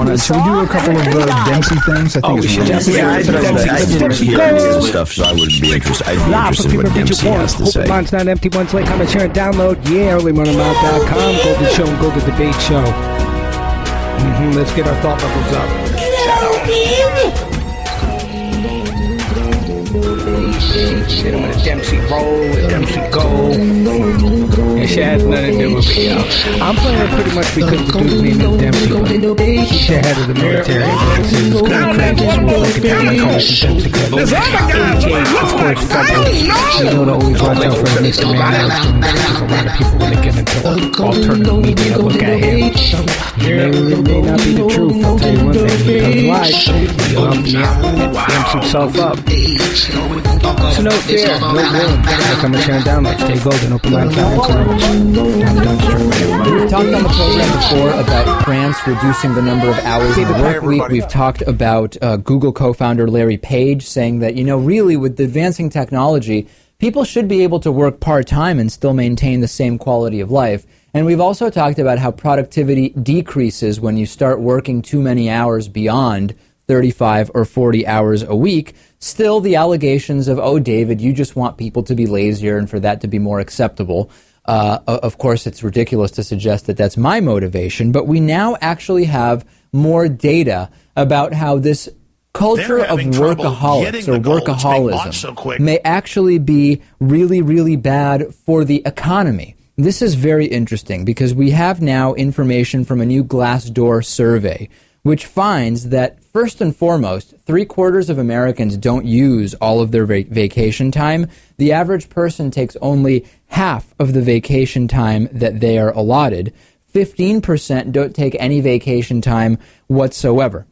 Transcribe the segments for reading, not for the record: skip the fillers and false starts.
Should we do a couple of Dempsey things? I think it's really I didn't hear any of the stuff, so I wouldn't be interested. I'd be interested in what Dempsey has to say. Mine's not empty. One's like, comment, share, and download. Yeah, earlymorningmile.com, Golden Show and Golden Debate Show. Let's get our thought levels up. Hit him with a Dempsey roll, a Dempsey goal. And shit has nothing to do with me, yo. I'm playing it pretty much because the dude's name is Dempsey, but he's the head of the military. It's going crazy, so we'll look at that like Dempsey Club. Of course, federal. You know to always watch out for Mr. Man. A lot of people, when they get into alternative media, look at him. It may not be the truth. I'll tell you one thing. He does lie. He'll help me out. Amps himself up. So no fear, no gloom. Come and share and download. Stay golden, open line comments. We've talked on the program before about France reducing the number of hours in the work week. We've talked about Google co-founder Larry Page saying that, really with the advancing technology, people should be able to work part-time and still maintain the same quality of life. And we've also talked about how productivity decreases when you start working too many hours beyond 35 or 40 hours a week. Still, the allegations of, oh, David, you just want people to be lazier and for that to be more acceptable. Of course, it's ridiculous to suggest that that's my motivation, but we now actually have more data about how this culture of workaholics or workaholism may actually be really, really bad for the economy. This is very interesting because we have now information from a new Glassdoor survey, which finds that, first and foremost, 3/4 of Americans don't use all of their vacation time. The average person takes only half of the vacation time that they are allotted. 15% don't take any vacation time whatsoever.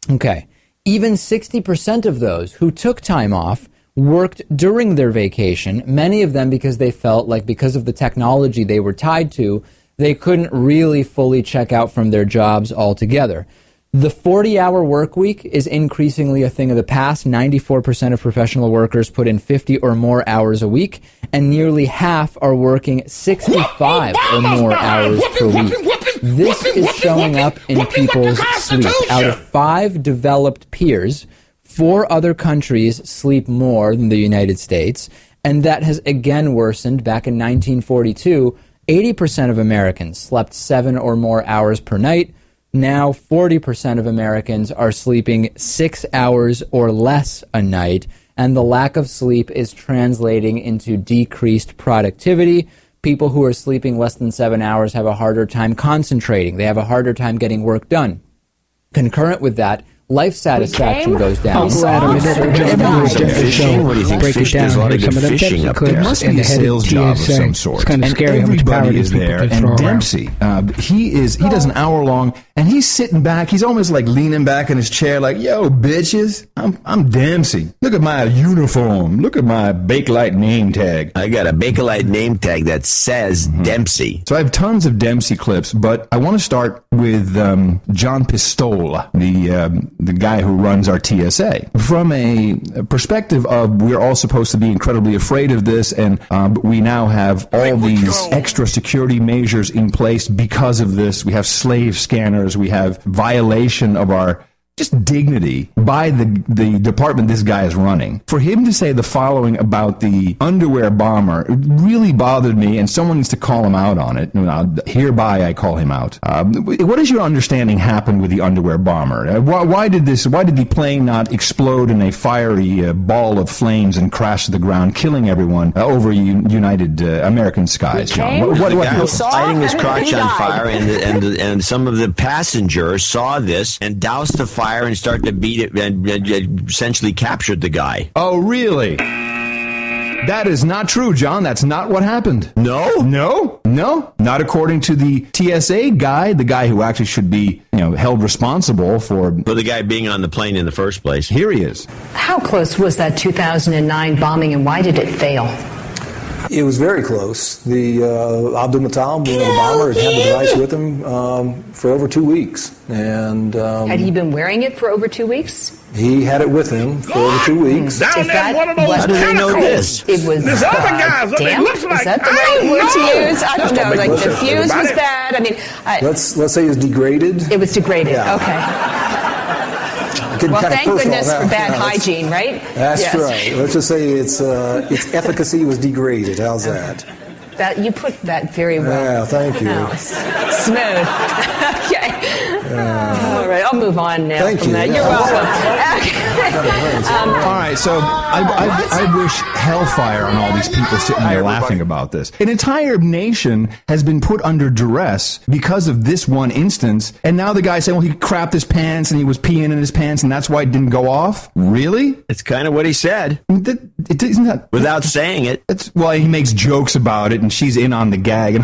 Okay. Even 60% of those who took time off worked during their vacation, many of them because they felt like because of the technology they were tied to, they couldn't really fully check out from their jobs altogether. The 40-hour work week is increasingly a thing of the past. 94% of professional workers put in 50 or more hours a week, and nearly half are working 65 or more hours per week. This is showing up in people's sleep. Out of 5 developed peers, 4 other countries sleep more than the United States, and that has again worsened. Back in 1942, 80% of Americans slept 7 or more hours per night. Now 40% of Americans are sleeping 6 hours or less a night, and the lack of sleep is translating into decreased productivity. People who are sleeping less than 7 hours have a harder time concentrating. They have a harder time getting work done. Concurrent with that, life satisfaction goes down. What do you think? Break it down. There's a lot of good fishing up there. It must be a sales job of some sort. It's kind of and scary how much power everybody these is people there. can throw And around. Dempsey, he does an hour long, and he's sitting back. He's almost like leaning back in his chair, like, "Yo, bitches, I'm Dempsey. Look at my uniform. Look at my Bakelite name tag. I got a Bakelite name tag that says Dempsey." So I have tons of Dempsey clips, but I want to start with John Pistola, the guy who runs our TSA. From a perspective of we're all supposed to be incredibly afraid of this, and we now have all these extra security measures in place because of this. We have slave scanners. We have violation of our just dignity by the department this guy is running. For him to say the following about the underwear bomber, it really bothered me, and someone needs to call him out on it. Hereby I call him out. What is your understanding happened with the underwear bomber? Why did the plane not explode in a fiery ball of flames and crash to the ground, killing everyone over United American skies, John? The guy was lighting his crotch on fire, and some of the passengers saw this and doused the fire and started to beat it and essentially captured the guy. Oh, really? That is not true, John. That's not what happened. No? No? Not according to the TSA guy, the guy who actually should be, held responsible for the guy being on the plane in the first place. Here he is. How close was that 2009 bombing, and why did it fail? It was very close. The Abdul Muttalib, the bomber, had the device with him for over 2 weeks. And had he been wearing it for over 2 weeks? He had it with him for over 2 weeks. Is that How do they know this? It was This other guy's damp? looks like, Is that the right word to use? I don't know. Like the fuse was bad. I mean, Let's say it was degraded. it was degraded. Yeah. Okay. Well, thank goodness for bad hygiene, right? That's Yes. right. Let's just say its efficacy was degraded. How's that? That you put that very well. Yeah, thank you. Oh, smooth. Okay. All right, I'll move on now Thank from you. that. Yeah. You're welcome. All right, so I wish hellfire on all these people sitting there laughing about this. An entire nation has been put under duress because of this one instance, and now the guy saying, well, he crapped his pants and he was peeing in his pants, and that's why it didn't go off? Really? It's kind of what he said Isn't that... without saying it. Well, he makes jokes about it, and she's in on the gag, and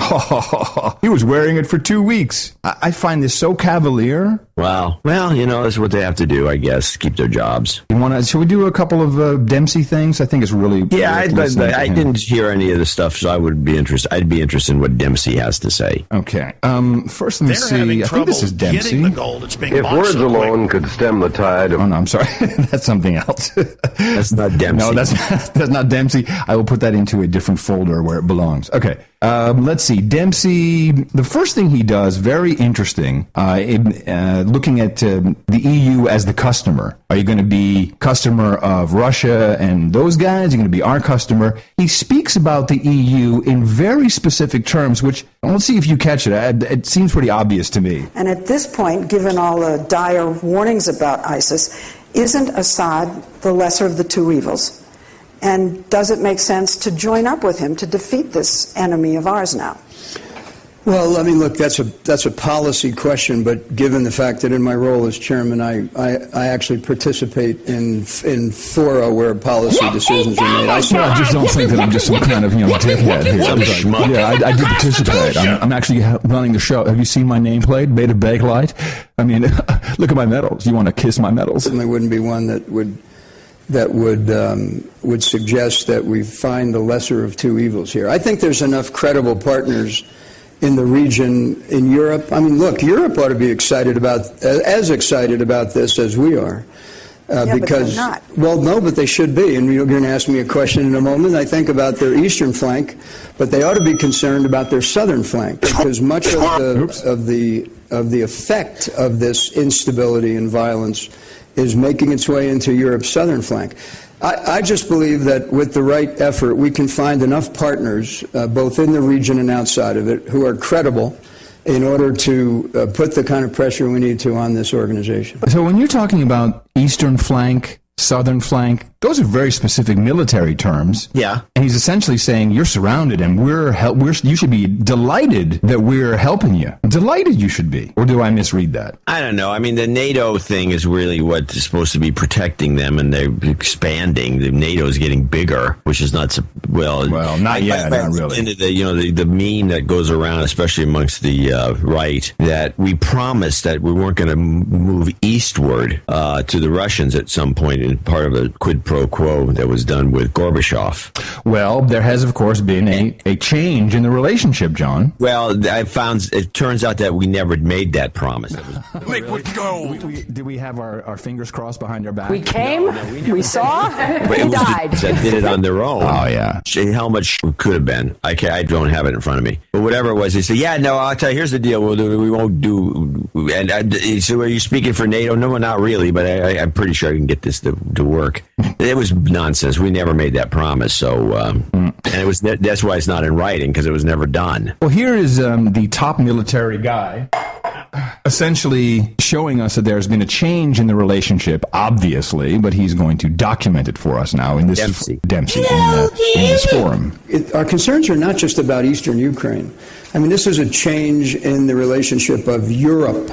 he was wearing it for 2 weeks. I find this so cavalier. Wow. Well, that's what they have to do, I guess. Keep their jobs. Should we do a couple of Dempsey things? I think it's really... Yeah, I listening to him. didn't hear any of the stuff, so I would be interested. I'd be interested in what Dempsey has to say. Okay. First, let me see. I think this is Dempsey. If words alone could stem the tide of... Oh, no, I'm sorry. That's something else. That's not Dempsey. No, that's not Dempsey. I will put that into a different folder where it belongs. Okay. Let's see. Dempsey, the first thing he does, very interesting, looking at the EU as the customer. Are you going to be customer of Russia and those guys? Are you going to be our customer? He speaks about the EU in very specific terms, which, let's see if you catch it. It seems pretty obvious to me. And at this point, given all the dire warnings about ISIS, isn't Assad the lesser of the two evils? And does it make sense to join up with him to defeat this enemy of ours now? Well, I mean, look, that's a policy question, but given the fact that in my role as chairman, I actually participate in fora where policy decisions are made. I just don't think that I'm just some kind of dickhead here. I do participate. I'm actually running the show. Have you seen my nameplate, Beta Bakelite? I mean, look at my medals. You want to kiss my medals? Certainly wouldn't be one that would suggest that we find the lesser of two evils here. I think there's enough credible partners in the region, in Europe. I mean, look, Europe ought to be excited about this as we are. Because, but they're not. Well, no, but they should be. And you're going to ask me a question in a moment. I think about their eastern flank, but they ought to be concerned about their southern flank, because much of the effect of this instability and violence is making its way into Europe's southern flank. I just believe that with the right effort, we can find enough partners, both in the region and outside of it, who are credible in order to put the kind of pressure we need to on this organization. So when you're talking about eastern flank, southern flank, those are very specific military terms. Yeah. And he's essentially saying you're surrounded and you should be delighted that we're helping you. Delighted you should be. Or do I misread that? I don't know. I mean, the NATO thing is really what is supposed to be protecting them, and they're expanding. The NATO is getting bigger, which is not well. Not yet, not really. Into the meme that goes around, especially amongst the right, that we promised that we weren't going to move eastward to the Russians at some point in part of a quid pro quo that was done with Gorbachev. Well, there has, of course, been a change in the relationship, John. Well, it turns out that we never made that promise. Liquid gold. Did we have our fingers crossed behind our back? We came, we saw, we died. That did it on their own. Oh, yeah. How much could have been? I don't have it in front of me. But whatever it was, they said, yeah, no, I'll tell you, here's the deal. We won't do... And so are you speaking for NATO? No, not really, but I'm pretty sure I can get this to work. It was nonsense. We never made that promise. So, and that's why it's not in writing, because it was never done. Well, here is the top military guy essentially showing us that there's been a change in the relationship, obviously, but he's going to document it for us now in this Dempsey in this forum. Our concerns are not just about eastern Ukraine. I mean, this is a change in the relationship of Europe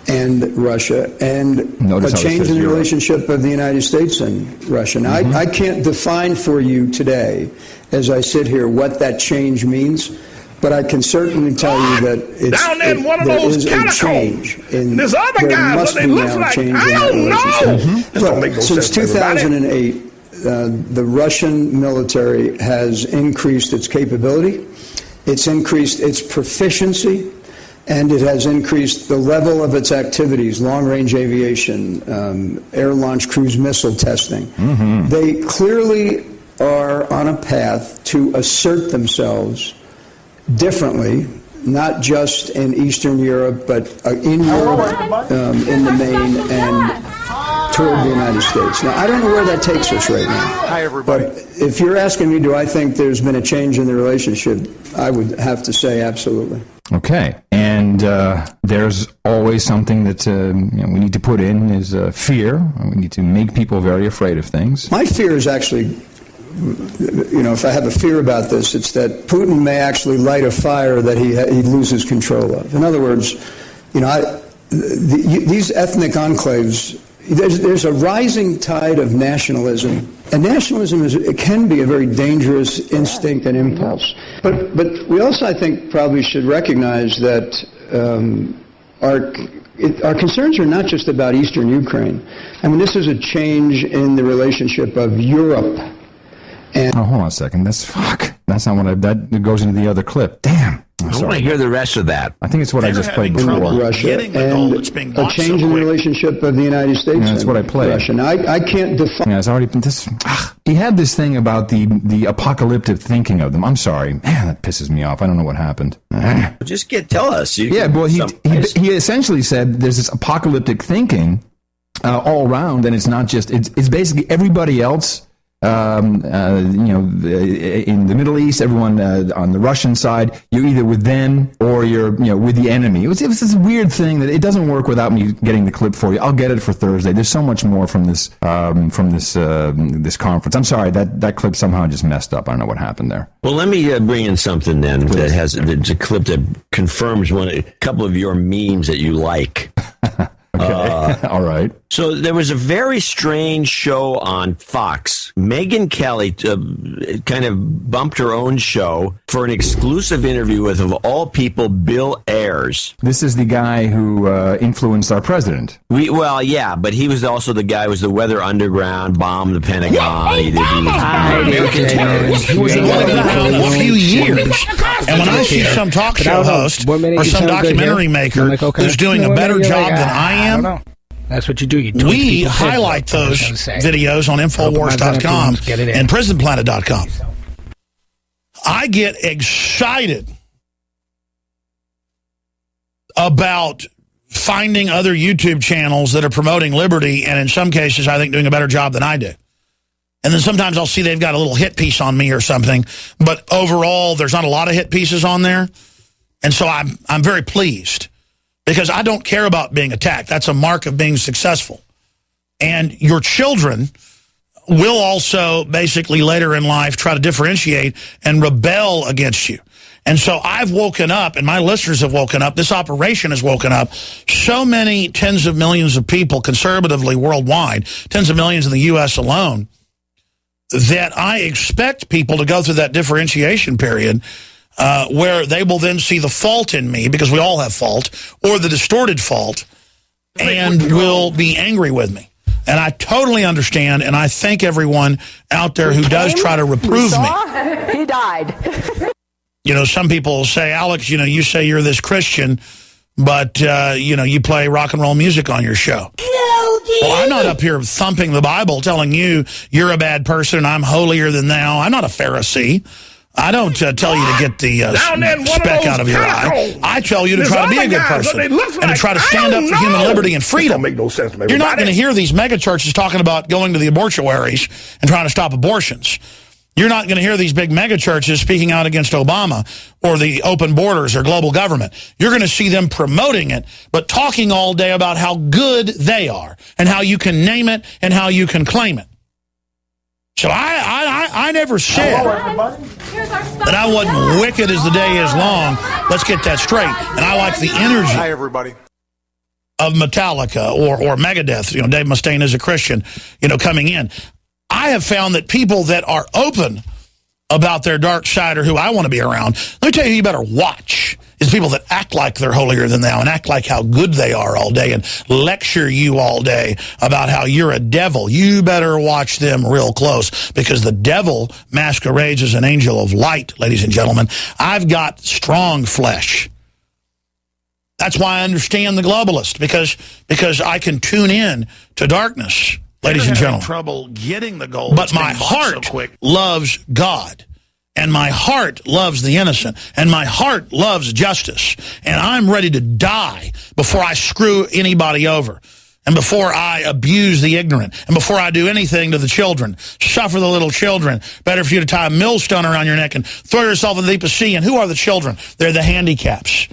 and Russia, and a change in the relationship of the United States and Russia. Now, I can't define for you today, as I sit here, what that change means, but I can certainly tell you that there is a change in this other there guy, must what be they look now a like, change I in that don't relationship. know. Look, since 2008, the Russian military has increased its capability, it's increased its proficiency, and it has increased the level of its activities, long-range aviation, air-launched cruise missile testing. Mm-hmm. They clearly are on a path to assert themselves differently, not just in Eastern Europe, but in Europe, in the main, and toward the United States. Now, I don't know where that takes us right now. Hi, everybody. But if you're asking me, do I think there's been a change in the relationship, I would have to say absolutely. Okay. And there's always something that we need to put in is fear. We need to make people very afraid of things. My fear is actually, if I have a fear about this, it's that Putin may actually light a fire that he loses control of. In other words, these ethnic enclaves, there's a rising tide of nationalism, and nationalism it can be a very dangerous instinct and impulse. But we also, I think, probably should recognize that our concerns are not just about Eastern Ukraine. I mean, this is a change in the relationship of Europe. And hold on a second. That's not that goes into the other clip. Damn. I want to hear the rest of that. I think it's what I just played before. Russia and a change in the relationship of the United States. Yeah, that's what I played. Russia. Now, I can't define. Yeah, it's already been this. He had this thing about the apocalyptic thinking of them. I'm sorry, man, that pisses me off. I don't know what happened. Just tell us. He essentially said there's this apocalyptic thinking all around, and it's not just it's basically everybody else. In the Middle East, everyone on the Russian side, you're either with them or you're with the enemy. It was this weird thing that it doesn't work without me getting the clip for you. I'll get it for Thursday. There's so much more from this this conference. I'm sorry that clip somehow just messed up. I don't know what happened there. Well, let me bring in something then that has it's a clip that confirms a couple of your memes that you like. Okay. All right. So there was a very strange show on Fox. Megyn Kelly kind of bumped her own show for an exclusive interview with, of all people, Bill Ayers. This is the guy who influenced our president. But he was also the guy who was the Weather Underground, bombed the Pentagon. He was for a few years. And when I see some talk show host or some documentary maker who's doing a better job than I am, that's what you do. We highlight those videos on Infowars.com and PrisonPlanet.com. I get excited about finding other YouTube channels that are promoting liberty and in some cases, I think, doing a better job than I do. And then sometimes I'll see they've got a little hit piece on me or something. But overall, there's not a lot of hit pieces on there. And so I'm very pleased. Because I don't care about being attacked. That's a mark of being successful. And your children will also basically later in life try to differentiate and rebel against you. And so I've woken up, and my listeners have woken up, this operation has woken up, so many tens of millions of people conservatively worldwide, tens of millions in the U.S. alone, that I expect people to go through that differentiation period where they will then see the fault in me, because we all have fault, or the distorted fault, and will be angry with me. And I totally understand, and I thank everyone out there who does try to reprove me. He died. Some people say, Alex, you say you're this Christian, but, you play rock and roll music on your show. Well, I'm not up here thumping the Bible telling you you're a bad person and I'm holier than thou. I'm not a Pharisee. I don't tell you to get the speck out of your eye. I tell you to try to be a good person and to try to stand up for human liberty and freedom. Make no sense to me. You're not going to hear these mega churches talking about going to the abortuaries and trying to stop abortions. You're not going to hear these big mega churches speaking out against Obama or the open borders or global government. You're going to see them promoting it, but talking all day about how good they are and how you can name it and how you can claim it. So I never said that I wasn't wicked as the day is long. Let's get that straight. And I like the energy of Metallica or Megadeth. Dave Mustaine is a Christian, coming in. I have found that people that are open about their dark side or who I want to be around, let me tell you, you better watch. is people that act like they're holier than thou and act like how good they are all day and lecture you all day about how you're a devil. You better watch them real close, because the devil masquerades as an angel of light, ladies and gentlemen. I've got strong flesh. That's why I understand the globalist, because I can tune in to darkness, ladies and gentlemen. Trouble getting the gold, but my heart loves God. And my heart loves the innocent. And my heart loves justice. And I'm ready to die before I screw anybody over. And before I abuse the ignorant. And before I do anything to the children. Suffer the little children. Better for you to tie a millstone around your neck and throw yourself in the deepest sea. And who are the children? They're the handicaps.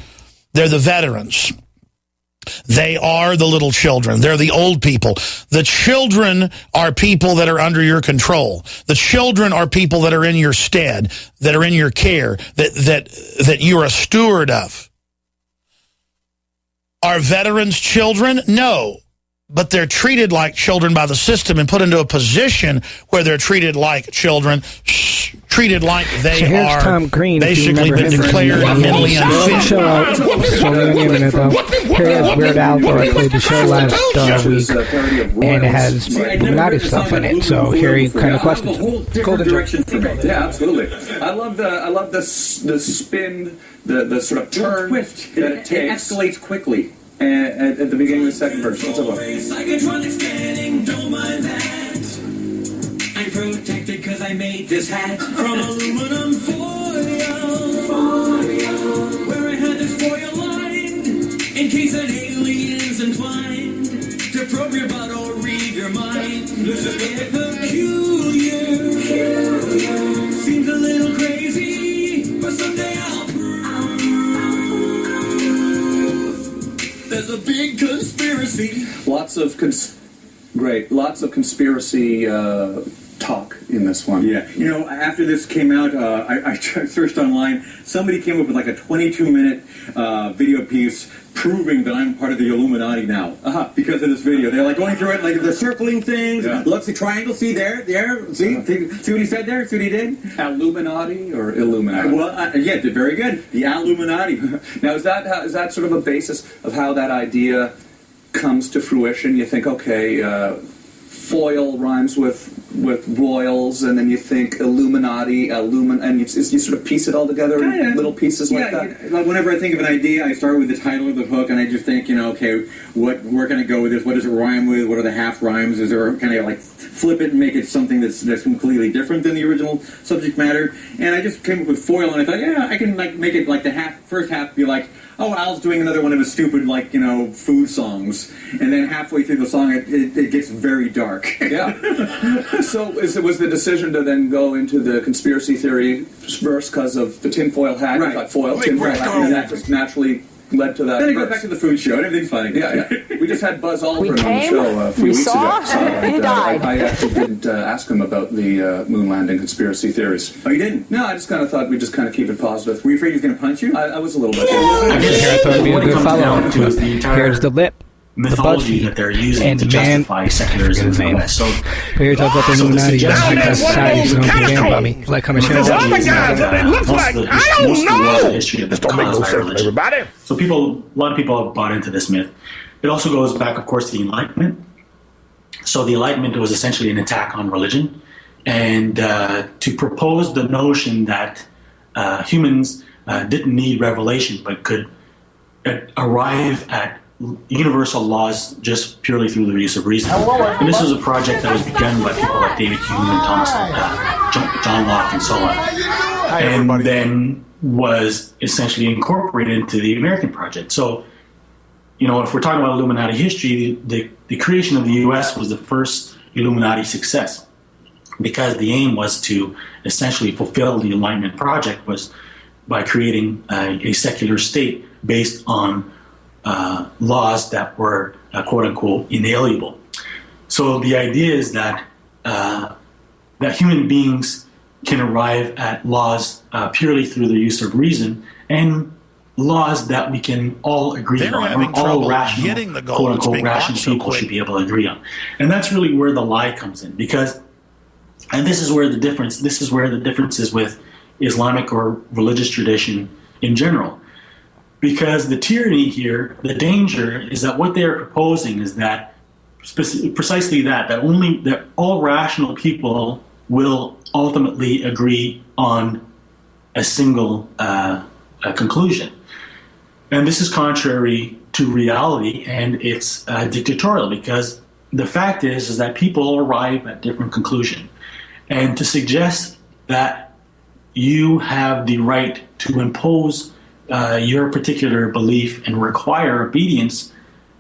They're the veterans. They are the little children. They're the old people. The children are people that are under your control. The children are people that are in your stead, that are in your care, that you're a steward of. Are veterans children? No. But they're treated like children by the system and put into a position where they're treated like children, treated like they are Tom Green, basically been declared mentally unfit. Show out slowly on the internet, though. Here it has Weird Al, where I played the show last week, and it has Illuminati stuff in it. So here he kind of questions different direction for me. Yeah, absolutely. I love the spin, the sort of turn twist that it takes. It escalates quickly. At the beginning of the second verse. What's up? Psychotronic scanning, don't mind that. I'm protected because I made this hat from aluminum foil. Where I had this foil lined in case an alien's inclined to probe your butt or read your mind. Looks a bit peculiar. Seems a little crazy, but someday I'll prove. There's a big conspiracy. Lots of conspiracy talk in this one. Yeah. You know, after this came out, I searched online. Somebody came up with like a 22-minute video piece proving that I'm part of the Illuminati now because of this video. They're like going through it, like they're circling things. Yeah. Look, the triangle. See there, see what he said there. See what he did? Illuminati or Illuminati? Yeah, very good. The Illuminati. Now, is that sort of a basis of how that idea comes to fruition? You think, okay, foil rhymes with royals, and then you think Illuminati, and you sort of piece it all together in little pieces like that? Like whenever I think of an idea, I start with the title of the hook, and I just think, okay, where can I go with this? What does it rhyme with? What are the half rhymes? Is there kind of like flip it and make it something that's completely different than the original subject matter? And I just came up with foil, and I thought, I can like make it like the first half be like, oh, Al's doing another one of his stupid, food songs. And then halfway through the song, it gets very dark. Yeah. So was the decision to then go into the conspiracy theory verse because of the tinfoil hat? Right. Like tinfoil hat, and that just naturally led to that. Then it goes back to the food show, and everything's fine. Yeah. We just had Buzz Aldrin on the show a few weeks ago. He died. I actually didn't ask him about the moon landing conspiracy theories. Oh, you didn't? No, I just kind of thought we'd just kind of keep it positive. Were you afraid he was going to punch you? I was a little bit. Here I thought it'd be a good follow-up. Here's the lip. Mythology that they're using to justify secularism in the U.S. So here talk about the Illuminati, society, so don't be damned by me. Like, come and show most of the history of the cause everybody. So a lot of people have bought into this myth. It also goes back, of course, to the Enlightenment. So the Enlightenment was essentially an attack on religion, and to propose the notion that humans didn't need revelation but could arrive at universal laws just purely through the use of reason. And this was a project that was begun by people like David Hume and Thomas John Locke and so on. And then was essentially incorporated into the American project. So, if we're talking about Illuminati history, the creation of the U.S. was the first Illuminati success, because the aim was to essentially fulfill the Enlightenment project was by creating a secular state based on laws that were quote-unquote inalienable. So the idea is that human beings can arrive at laws purely through the use of reason, and laws that we can all agree on, all rational, quote-unquote rational people should be able to agree on. And that's really where the lie comes in, and this is where the difference is with Islamic or religious tradition in general. Because the tyranny here, the danger is that what they're proposing is that precisely that all rational people will ultimately agree on a single conclusion. And this is contrary to reality, and it's dictatorial, because the fact is that people arrive at different conclusions. And to suggest that you have the right to impose your particular belief and require obedience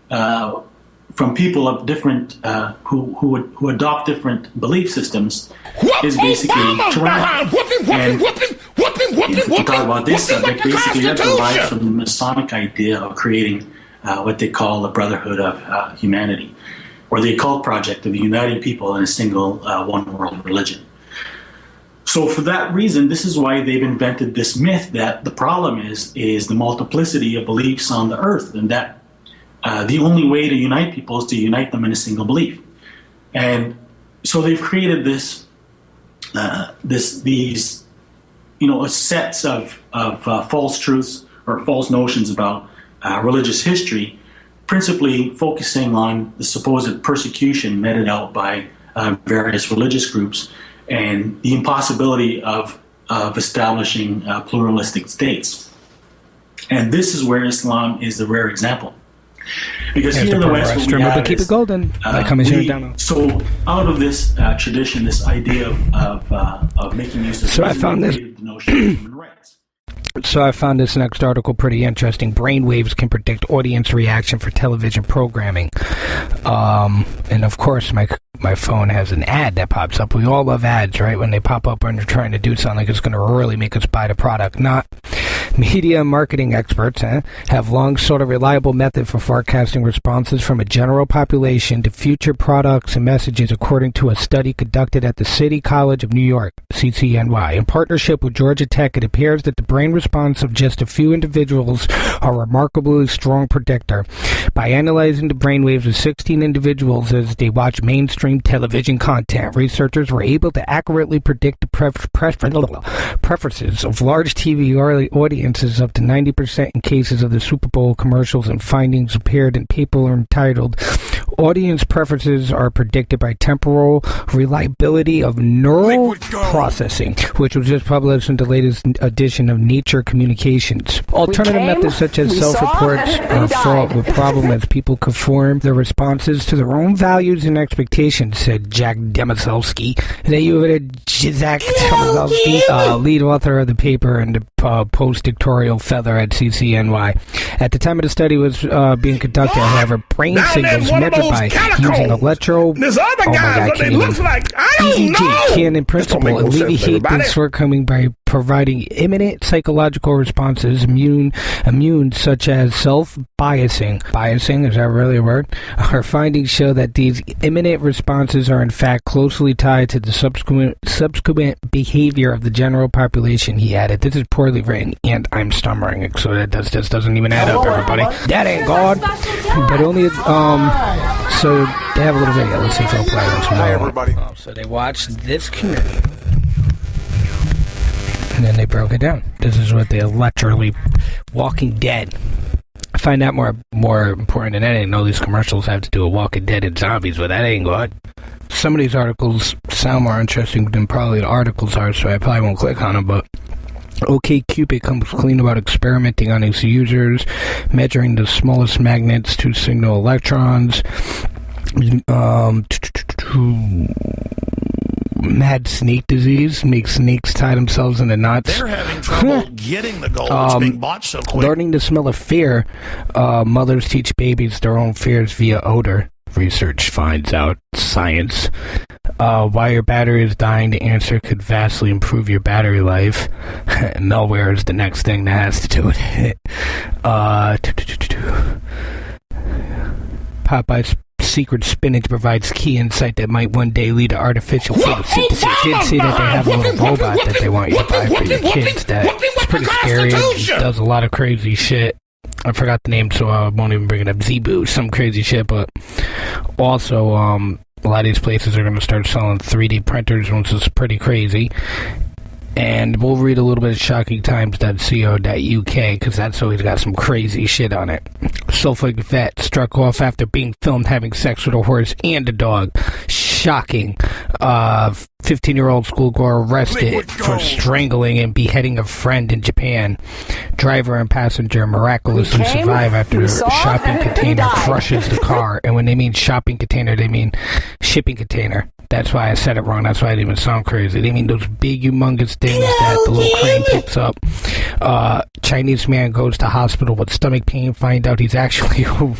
from people of different who adopt different belief systems is basically tyrannical. And to talk about this subject, basically that derives from the Masonic idea of creating what they call the Brotherhood of Humanity, or the occult project of uniting people in a single one-world religion. So for that reason, this is why they've invented this myth that the problem is the multiplicity of beliefs on the earth, and that the only way to unite people is to unite them in a single belief. And so they've created these sets of false truths or false notions about religious history, principally focusing on the supposed persecution meted out by various religious groups and the impossibility of establishing pluralistic states. And this is where Islam is the rare example. Because here in the West, what we have keep is, it golden. so out of this tradition, this idea of making use of the notion of human rights. So I found this next article pretty interesting. Brainwaves can predict audience reaction for television programming. And of course, my phone has an ad that pops up. We all love ads, right? When they pop up when they're trying to do something like it's going to really make us buy the product. Not media and marketing experts have long sought a reliable method for forecasting responses from a general population to future products and messages, according to a study conducted at the City College of New York, CCNY. In partnership with Georgia Tech, it appears that the brain response of just a few individuals are a remarkably strong predictor. By analyzing the brainwaves of 16 individuals as they watch mainstream television content, researchers were able to accurately predict the preferences of large TV audiences up to 90% in cases of the Super Bowl commercials, and findings appeared in paper entitled "Audience Preferences Are Predicted by Temporal Reliability of Neural Processing," which was just published in the latest edition of Nature Communications. Alternative methods such as self-reports are fraught with problems as people conform their responses to their own values and expectations, said Jack Demaszewski. Is that you over there, Zach Demaszewski, lead author of the paper and the postdoctoral fellow at CCNY. At the time of the study was being conducted, however, brain signals measured by using EEG can in principle alleviate this shortcoming by providing imminent psychological responses, immune such as self-biasing. Biasing, is that really a word? Our findings show that these imminent responses are in fact closely tied to the subsequent behavior of the general population, he added. This is poorly written, and I'm stammering, so that just doesn't even add up, everybody. That ain't God. But only, so they have a little video. Let's see if I'll play it. Hi, everybody. So they watched this community, and then they broke it down. This is what they literally Walking Dead. I find that more important than anything. All these commercials have to do with Walking Dead and zombies, but that ain't good. Some of these articles sound more interesting than probably the articles are, so I probably won't click on them, but OkCupid comes clean about experimenting on its users, measuring the smallest magnets to signal electrons. Mad snake disease makes snakes tie themselves into knots. They're having trouble getting the gold. It's being bought so quick. Learning the smell of fear. Mothers teach babies their own fears via odor. Research finds out. Science. Why your battery is dying, the answer could vastly improve your battery life. Malware is the next thing that has to do with it. Popeye's secret spinach provides key insight that might one day lead to artificial photosynthesis. Did see that they have a little robot that they want you to buy for your kids. That's pretty scary. It does a lot of crazy shit. I forgot the name, so I won't even bring it up. Zebu, some crazy shit. But also, a lot of these places are going to start selling 3D printers, which is pretty crazy. And we'll read a little bit of shockingtimes.co.uk because that's always got some crazy shit on it. Suffolk vet struck off after being filmed having sex with a horse and a dog. Shocking. 15-year-old schoolgirl arrested for strangling and beheading a friend in Japan. Driver and passenger miraculously survive after a shopping container crushes the car. And when they mean shopping container, they mean shipping container. That's why I said it wrong. That's why it didn't even sound crazy. They mean those big, humongous things that the little crane picks up. Chinese man goes to hospital with stomach pain. Find out he's actually down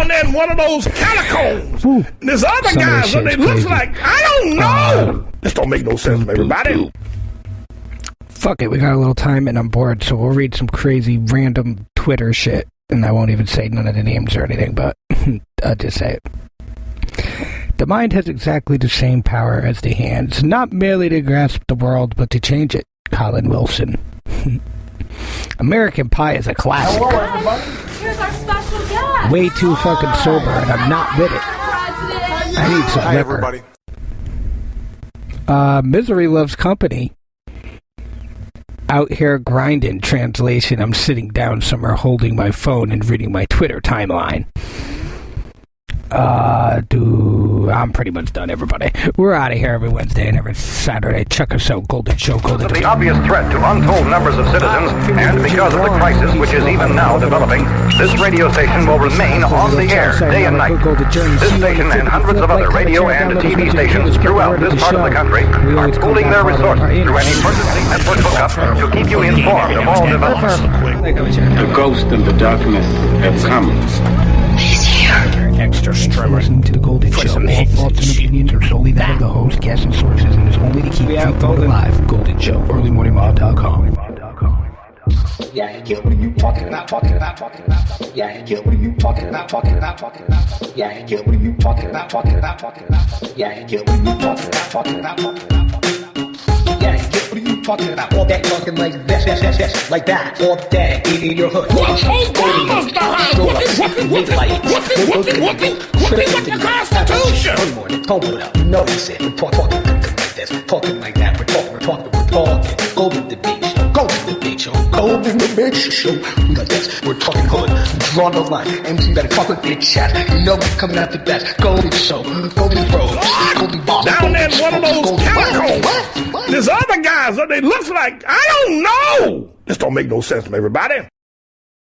there in one of those catacombs. There's other guys, and they look like, I don't know. This don't make no sense, everybody. Fuck it, we got a little time and I'm bored, so we'll read some crazy random Twitter shit. And I won't even say none of the names or anything, but I'll just say it. The mind has exactly the same power as the hands, not merely to grasp the world, but to change it. Colin Wilson. American Pie is a classic. Hello, everybody. Here's our special guest. Way too fucking sober, and I'm not with it. I need some liquor. Everybody. Misery loves company. Out here grinding. Translation, I'm sitting down somewhere holding my phone and reading my Twitter timeline. I'm pretty much done, everybody. We're out of here every Wednesday and every Saturday. Check us out, Golden Show, Golden The obvious threat to untold numbers of citizens, and because of the crisis which is even now developing, this radio station will remain on the air day and night. This station and hundreds of other radio and TV stations throughout this part of the country are pooling their resources through an emergency network hookup to keep you informed of all developments. The ghost and the darkness have come. He's here. Extra streamer. Listening to the Golden Show. All thoughts and opinions are solely that of the host, guests, and sources, and is only to keep people alive. Golden Show. EarlyMorningMod.com. Yeah, what are you talking about? Yeah, what are you talking about? Yeah, what are you talking about? Yeah, what are you talking about? Yeah, what are you talking about? Yeah, what are you talking about? All that talking like this, like that, all day in your hood. What the Constitution? Notice it. We're talking like this, talking like that. We're talking. Golden Debate Show. Golden Debate Show. Golden Debate Show. We got this. We're talking hood. Draw the line. MC better talk with bitch ass. You know we're coming out the best. Golden Show. Golden Rose. Golden Boss. Down there in one of those catacombs. There's other guys, and they look like, I don't know. This don't make no sense, everybody.